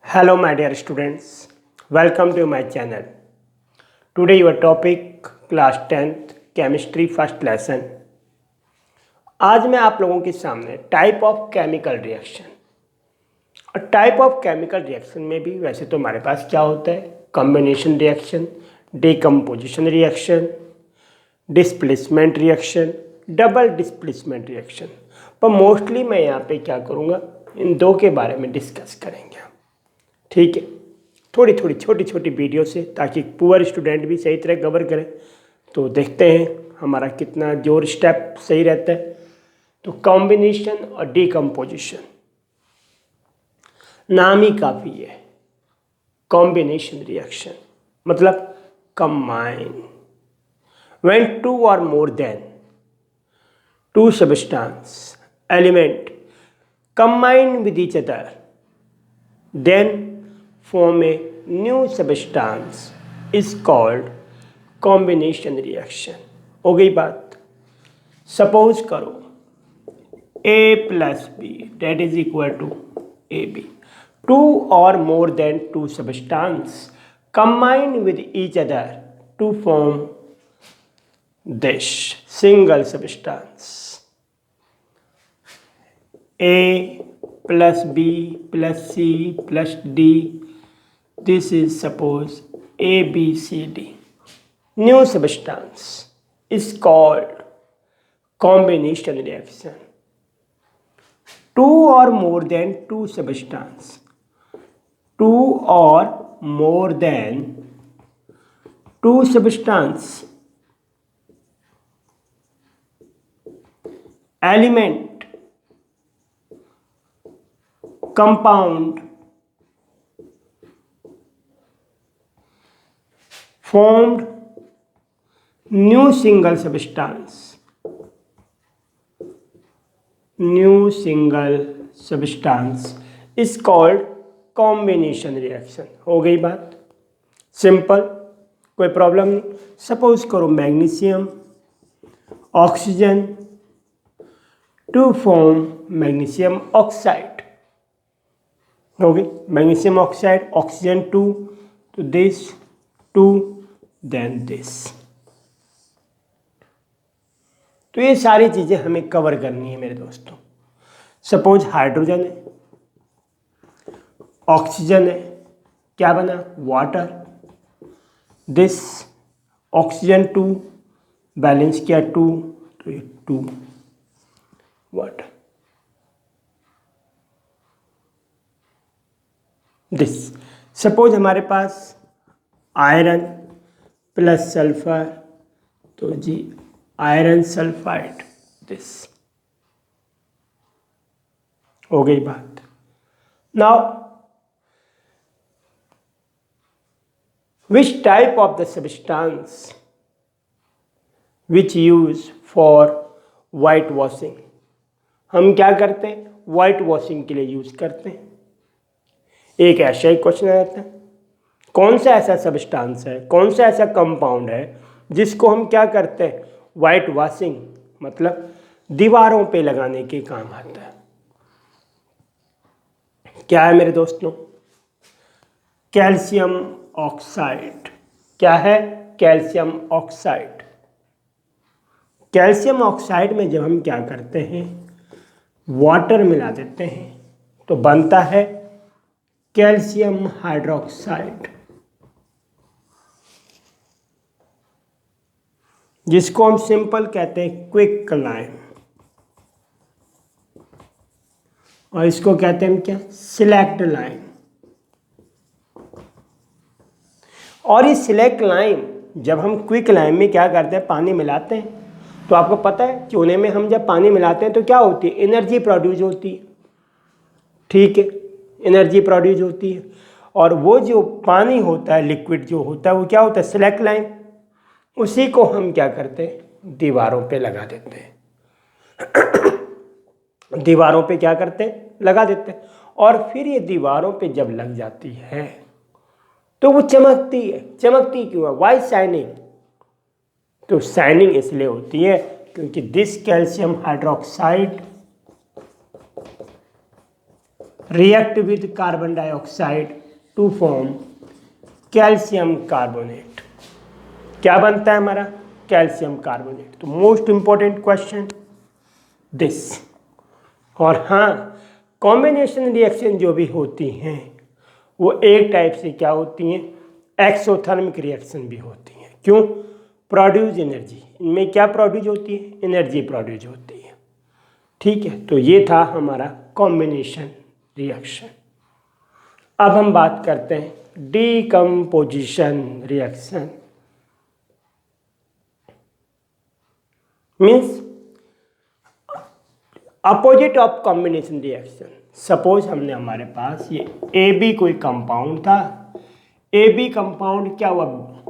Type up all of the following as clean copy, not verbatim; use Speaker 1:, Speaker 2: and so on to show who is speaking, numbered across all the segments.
Speaker 1: Hello, my dear students. Welcome to my channel. Today, your topic class 10th chemistry first lesson. आज मैं आप लोगों के सामने टाइप ऑफ केमिकल रिएक्शन और टाइप ऑफ केमिकल रिएक्शन में भी वैसे तो हमारे पास क्या होता है, combination reaction, decomposition reaction, displacement reaction, double displacement reaction. पर मोस्टली मैं यहाँ पे क्या करूँगा, इन दो के बारे में डिस्कस करेंगे। ठीक है, थोड़ी थोड़ी छोटी छोटी वीडियो से, ताकि पुअर स्टूडेंट भी सही तरह कवर करें। तो देखते हैं हमारा कितना जोर स्टेप सही रहता है। तो कॉम्बिनेशन और डिकम्पोजिशन, नाम ही काफ़ी है। कॉम्बिनेशन रिएक्शन मतलब कंबाइन व्हेन टू और more than two substance element combine with each other, then form a new substance is called combination reaction। हो गई बात। सपोज करो A plus B that is equal to AB, two or more than two substances combine with each other to form this single substance A plus B plus C plus D. This is suppose ABCD. New substance is called combination reaction. Two or more than two substance. Two or more than two substance element compound formed new single substance is called combination reaction। हो गई बात, simple, कोई problem नहीं। Suppose करो magnesium oxygen to form magnesium oxide. हो गई magnesium oxide, oxygen two, तो this two then this. तो ये सारी चीज़ें हमें कवर करनी है मेरे दोस्तों। सपोज हाइड्रोजन है, ऑक्सीजन है, क्या बना, water. This oxygen two, balance किया टू, तो ये टू वाटर। दिस सपोज हमारे पास आयरन प्लस सल्फर, तो जी आयरन सल्फाइड, दिस। हो गई बात। Now which type of the substance which use for white washing, हम क्या करते हैं, वाइट वॉशिंग के लिए यूज करते हैं। एक ऐसा ही क्वेश्चन रहता है, कौन सा ऐसा सब्सटेंस है, कौन सा ऐसा कंपाउंड है जिसको हम क्या करते हैं, वाइट वॉशिंग मतलब दीवारों पे लगाने के काम आता है। क्या है मेरे दोस्तों, कैल्शियम ऑक्साइड। क्या है, कैल्शियम ऑक्साइड। कैल्शियम ऑक्साइड में जब हम क्या करते हैं, वाटर मिला देते हैं, तो बनता है कैल्शियम हाइड्रोक्साइड, जिसको हम सिंपल कहते हैं क्विक लाइम, और इसको कहते हैं हम क्या, सिलेक्ट लाइम। और ये सिलेक्ट लाइम जब हम क्विक लाइम में क्या करते हैं, पानी मिलाते हैं, तो आपको पता है चूने में हम जब पानी मिलाते हैं तो क्या होती है, एनर्जी प्रोड्यूस होती है। ठीक है, एनर्जी प्रोड्यूस होती है। और वो जो पानी होता है, लिक्विड जो होता है, वो क्या होता है, सिलेक्ट लाइम। उसी को हम क्या करते हैं, दीवारों पे लगा देते हैं। दीवारों पे क्या करते हैं, लगा देते हैं। और फिर ये दीवारों पे जब लग जाती है तो वो चमकती है। चमकती क्यों है, वाई शाइनिंग। तो शाइनिंग इसलिए होती है क्योंकि this calcium hydroxide react with carbon dioxide to form calcium carbonate. क्या बनता है हमारा? Calcium carbonate. तो मोस्ट इंपॉर्टेंट क्वेश्चन दिस। और हाँ, कॉम्बिनेशन रिएक्शन जो भी होती हैं वो एक टाइप से क्या होती हैं? एक्सोथर्मिक रिएक्शन भी होती हैं। क्यों? Produce energy. इनमें क्या प्रोड्यूस होती है? एनर्जी प्रोड्यूस होती है। ठीक है, तो ये था हमारा कॉम्बिनेशन रिएक्शन। अब हम बात करते हैं decomposition reaction. Means opposite of combination reaction. Suppose हमने हमारे पास ये ए बी कोई कंपाउंड था, ए बी कंपाउंड क्या हुआ?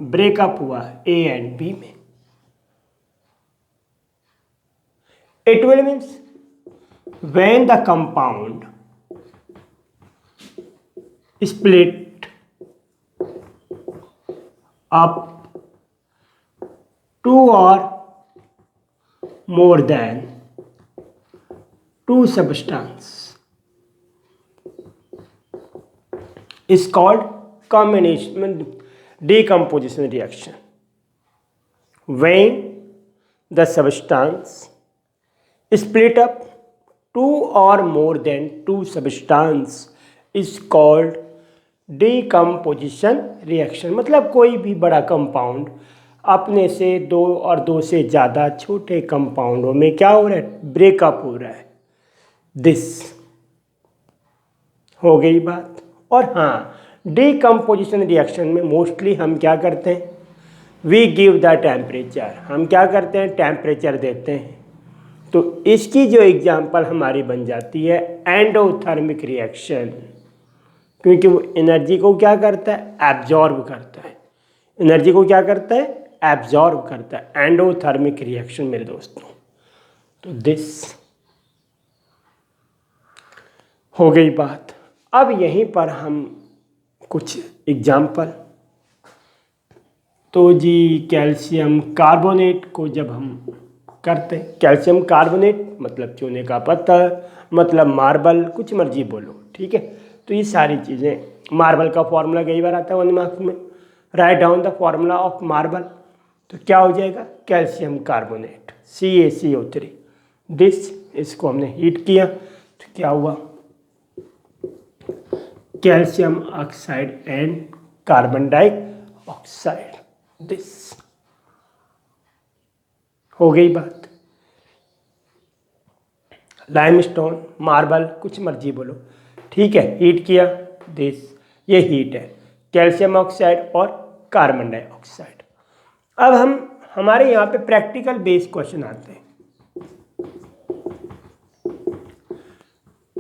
Speaker 1: ब्रेकअप हुआ ए एंड बी में। It will means when the compound split up two or more than two substances is called combination decomposition reaction. When the substance split up two or more than two substance is called decomposition reaction। मतलब कोई भी बड़ा compound अपने से दो और दो से ज़्यादा छोटे कंपाउंडों में क्या हो रहा है? ब्रेकअप हो रहा है। दिस हो गई बात। और हाँ, डीकम्पोजिशन रिएक्शन में मोस्टली हम क्या करते हैं? We give the temperature. हम क्या करते हैं? टेम्परेचर देते हैं। तो इसकी जो एग्जाम्पल हमारी बन जाती है एंडोथर्मिक रिएक्शन, क्योंकि वो एनर्जी को क्या करता है? एब्जॉर्ब करता है। एनर्जी को क्या करता है? एब्जॉर्ब करता है। एंडोथर्मिक रिएक्शन मेरे दोस्तों। तो दिस हो गई बात। अब यहीं पर हम कुछ एग्जाम्पल, तो जी कैल्शियम कार्बोनेट को जब हम करते हैं, कैल्शियम कार्बोनेट मतलब चूने का पत्थर, मतलब मार्बल, कुछ मर्जी बोलो, ठीक है। तो ये सारी चीज़ें, मार्बल का फॉर्मूला कई बार आता है 1 मार्क्स में, write down the formula of marble. तो क्या हो जाएगा? Calcium carbonate CaCO3। दिस, इसको हमने हीट किया तो क्या हुआ? Calcium oxide and carbon dioxide. This हो गई बात। लाइमस्टोन, मार्बल, कुछ मर्जी बोलो, ठीक है, हीट किया, दिस, ये हीट है, कैल्शियम ऑक्साइड और कार्बन डाइऑक्साइड। अब हमारे यहाँ पे प्रैक्टिकल बेस्ड क्वेश्चन आते हैं।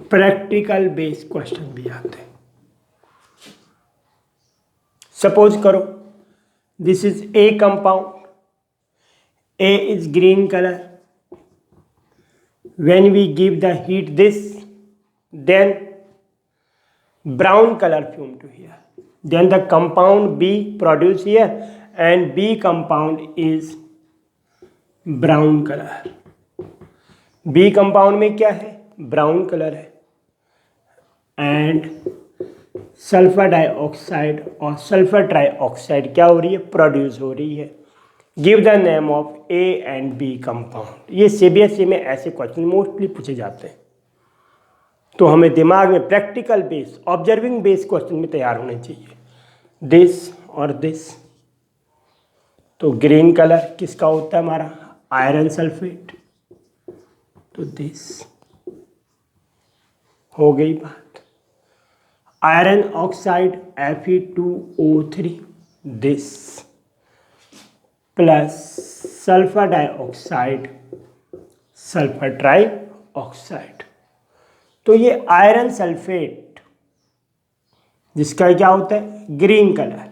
Speaker 1: प्रैक्टिकल बेस्ड क्वेश्चन भी आते हैं। सपोज करो this is a compound, A is green color. When we give the heat this, then brown color fume to here. Then the compound B produce here, and B compound is brown color. B compound में क्या है? brown color है, and sulphur dioxide और sulphur trioxide क्या हो रही है? Produce हो रही है। Give the name of A and B compound. ये CBSE में ऐसे क्वेश्चन मोस्टली पूछे जाते हैं, तो हमें दिमाग में practical base, observing base question में तैयार होने चाहिए। दिस और दिस, तो ग्रीन कलर किसका होता है? हमारा आयरन सल्फेट। तो दिस हो गई बात। Iron oxide Fe2O3, this, plus sulphur dioxide, sulphur trioxide. तो ये आयरन सल्फेट जिसका क्या होता है? ग्रीन कलर,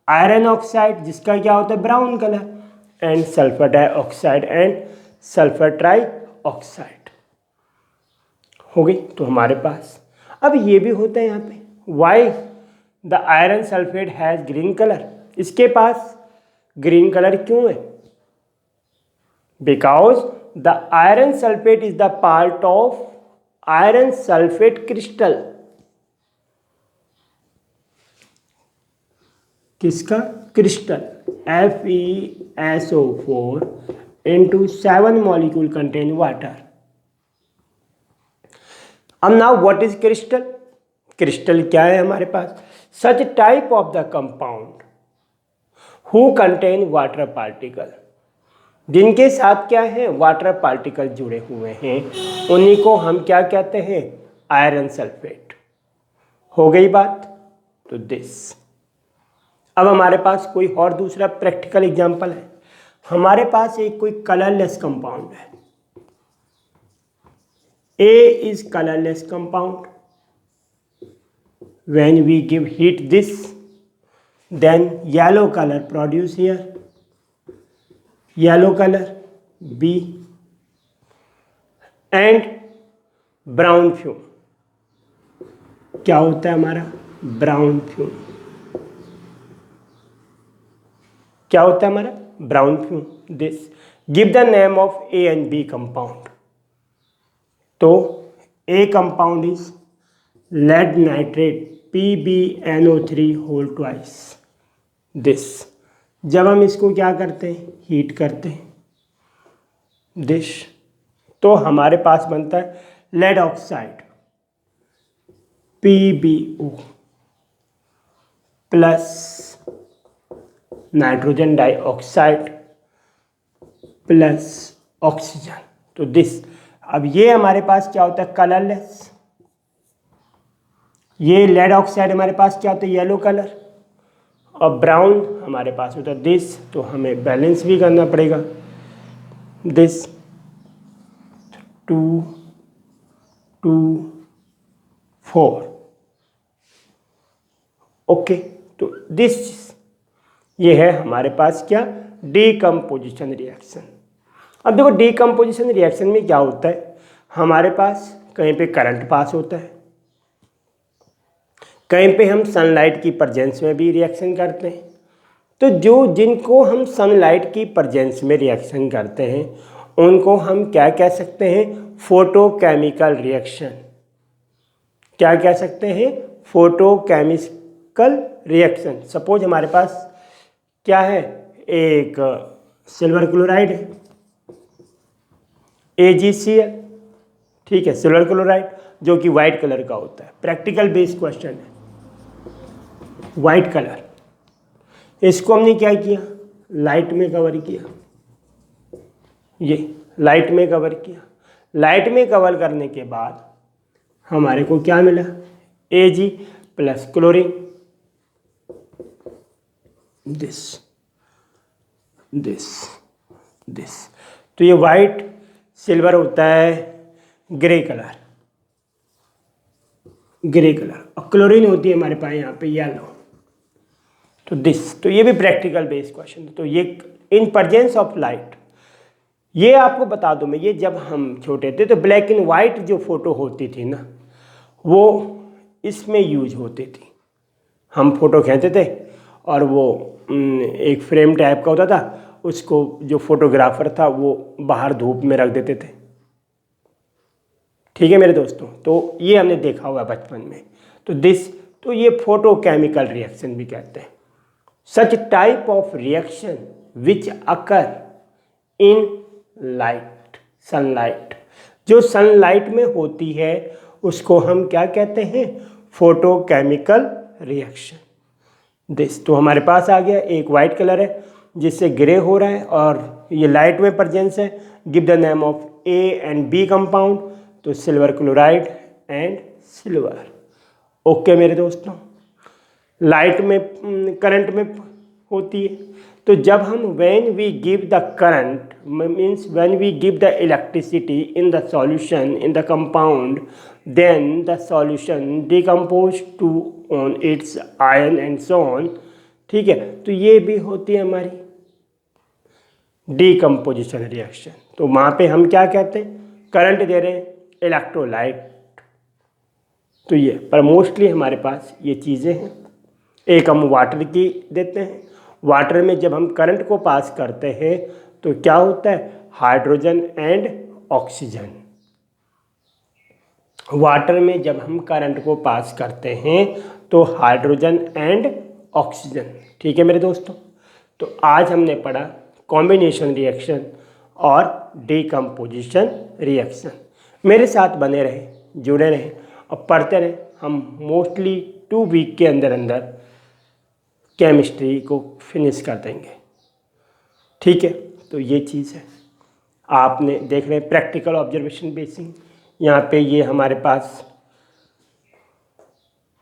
Speaker 1: आयरन ऑक्साइड जिसका क्या होता है? Brown colour, and sulphur dioxide and sulphur trioxide. हो गई। तो हमारे पास अब ये भी होता है यहाँ पे, why the iron sulphate has green colour. इसके पास ग्रीन कलर क्यों है? Because the iron sulphate is the part of iron sulphate crystal. किसका? Crystal. FeSO4 into 7 molecule contain water. अब now what is crystal? Crystal क्या है हमारे पास? Such type of the compound who contain water particle, जिनके साथ क्या है? वाटर पार्टिकल जुड़े हुए हैं, उन्हीं को हम क्या कहते हैं? Iron sulphate. हो गई बात? तो दिस। अब हमारे पास कोई और दूसरा प्रैक्टिकल एग्जांपल है। हमारे पास एक कोई कलरलेस कंपाउंड है। A is colorless compound. When we give heat this, then yellow color produce here. Yellow color B and brown fume. क्या होता है हमारा? Brown fume. क्या होता है हमारा? Brown fume. This give the name of A and B compound. तो A compound is lead nitrate PbNO3 whole twice. This जब हम इसको क्या करते हैं? हीट करते हैं दिस, तो हमारे पास बनता है lead oxide PbO plus nitrogen dioxide plus oxygen. तो दिस, अब ये हमारे पास क्या होता है? कलरलेस। ये लेड ऑक्साइड हमारे पास क्या होता है? Yellow colour. और ब्राउन हमारे पास होता है दिस, तो हमें बैलेंस भी करना पड़ेगा। दिस 2 2 4। ओके, तो दिस ये है हमारे पास क्या? Decomposition reaction. अब देखो डीकम्पोजिशन रिएक्शन में क्या होता है? हमारे पास कहीं पे करंट पास होता है, कहीं पे हम सनलाइट की प्रेजेंस में भी रिएक्शन करते हैं। तो जिनको हम सनलाइट की प्रेजेंस में रिएक्शन करते हैं उनको हम क्या कह सकते हैं? Photochemical reaction. क्या कह सकते हैं? Photochemical reaction. सपोज हमारे पास क्या है? एक सिल्वर क्लोराइड है AgCl, ठीक है, सिल्वर क्लोराइड जो कि वाइट कलर का होता है। प्रैक्टिकल बेस्ड क्वेश्चन है, वाइट कलर। इसको हमने क्या किया? लाइट में कवर किया। ये लाइट में कवर किया। लाइट में कवर करने के बाद हमारे को क्या मिला? Ag plus chlorine. दिस तो ये वाइट सिल्वर होता है ग्रे कलर, और क्लोरीन होती है हमारे पास यहाँ पे येलो। तो दिस, तो ये भी प्रैक्टिकल बेस्ड क्वेश्चन। तो ये इन प्रेजेंस ऑफ लाइट, ये आपको बता दूं मैं, ये जब हम छोटे थे तो ब्लैक एंड वाइट जो फोटो होती थी ना, वो इसमें यूज होती थी। हम फोटो खींचते थे और वो एक फ्रेम टाइप का होता था, उसको जो फोटोग्राफर था वो बाहर धूप में रख देते थे। ठीक है मेरे दोस्तों, तो ये हमने देखा हुआ बचपन में। तो दिस, तो ये फोटोकेमिकल रिएक्शन भी कहते हैं। सच type of reaction which occur in light, sunlight, जो सनलाइट में होती है उसको हम क्या कहते हैं? Photochemical reaction. दिस, तो हमारे पास आ गया एक वाइट कलर है जिससे ग्रे हो रहा है और ये लाइट में प्रेजेंस है। Give the name of A and B compound, तो silver chloride and silver. Okay मेरे दोस्तों, लाइट में करंट में होती है। तो जब हम when we give the current means when we give the electricity in the solution in the compound, then the solution decompose to on its ion and so on. ठीक है, तो ये भी होती है हमारी डीकम्पोजिशन रिएक्शन। तो वहाँ पे हम क्या कहते हैं? करंट दे रहे हैं, इलेक्ट्रोलाइट। तो ये पर मोस्टली हमारे पास ये चीज़ें हैं। एक हम वाटर की देते हैं, वाटर में जब हम करंट को पास करते हैं तो क्या होता है? Hydrogen and oxygen. वाटर में जब हम करंट को पास करते हैं तो हाइड्रोजन एंड ऑक्सीजन। ठीक है मेरे दोस्तों, तो आज हमने पढ़ा कॉम्बिनेशन रिएक्शन और डीकम्पोजिशन रिएक्शन। मेरे साथ बने रहे, जुड़े रहे और पढ़ते रहे। हम मोस्टली 2 वीक के अंदर अंदर केमिस्ट्री को फिनिश कर देंगे। ठीक है, तो ये चीज़ है। आपने देख रहे हैं प्रैक्टिकल ऑब्जर्वेशन बेसिंग। यहाँ पे ये हमारे पास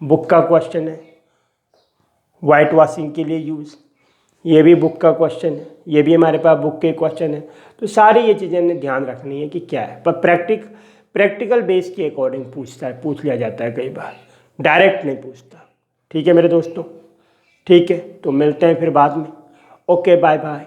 Speaker 1: बुक का क्वेश्चन है, वाइट वॉशिंग के लिए यूज़। ये भी बुक का क्वेश्चन है, ये भी हमारे पास बुक के क्वेश्चन है। तो सारी ये चीज़ें हमने ध्यान रखनी है कि क्या है, पर प्रैक्टिकल बेस के अकॉर्डिंग पूछ लिया जाता है कई बार, डायरेक्ट नहीं पूछता। ठीक है मेरे दोस्तों, ठीक है, तो मिलते हैं फिर बाद में। Okay, bye bye.